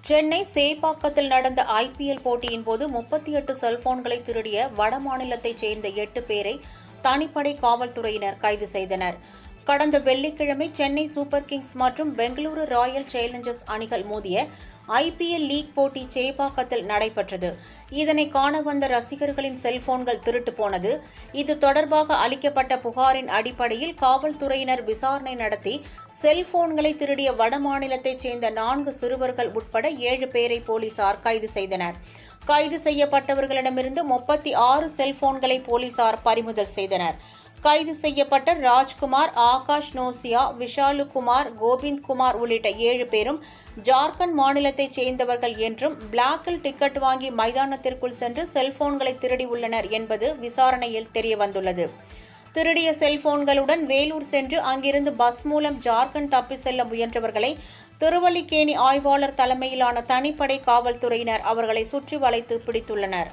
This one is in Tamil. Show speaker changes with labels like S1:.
S1: சென்னை சேப்பாக்கத்தில் நடந்த ஐபிஎல் போட்டியின் போது 38 செல்போன்களை திருடிய வடமாநிலத்தைச் சேர்ந்த 8 பேரை தனிப்படை காவல்துறையினர் கைது செய்தனர். கடந்த வெள்ளிக்கிழமை சென்னை சூப்பர் கிங்ஸ் மற்றும் பெங்களூரு ராயல் சேலஞ்சர்ஸ் அணிகள் மோதிய ஐபிஎல் லீக் போட்டி சேப்பாக்கத்தில் நடைபெற்றது. இதனை காண வந்த ரசிகர்களின் செல்போன்கள் திருட்டு போனது. இது தொடர்பாக அளிக்கப்பட்ட புகாரின் அடிப்படையில் காவல்துறையினர் விசாரணை நடத்தி செல்போன்களை திருடிய வடமாநிலத்தைச் சேர்ந்த 4 சிறுவர்கள் உட்பட 7 பேரை போலீசார் கைது செய்தனர். கைது செய்யப்பட்டவர்களிடமிருந்து 36 செல்போன்களை போலீசார் பறிமுதல் செய்தனர். கைது செய்யப்பட்ட ராஜ்குமார், ஆகாஷ் நோசியா, விஷாலுகுமார், கோவிந்த்குமார் உள்ளிட்ட 7 பேரும் ஜார்க்கண்ட் மாநிலத்தைச் சேர்ந்தவர்கள் என்றும் பிளாக்கில் டிக்கெட் வாங்கி மைதானத்திற்குள் சென்று செல்போன்களை திருடியுள்ளனர் என்பது விசாரணையில் தெரியவந்துள்ளது. திருடிய செல்போன்களுடன் வேலூர் சென்று அங்கிருந்து பஸ் மூலம் ஜார்க்கண்ட் தப்பி செல்ல முயன்றவர்களை திருவல்லிக்கேணி ஆய்வாளர் தலைமையிலான தனிப்படை காவல்துறையினர் அவர்களை சுற்றி வளைத்து பிடித்துள்ளனர்.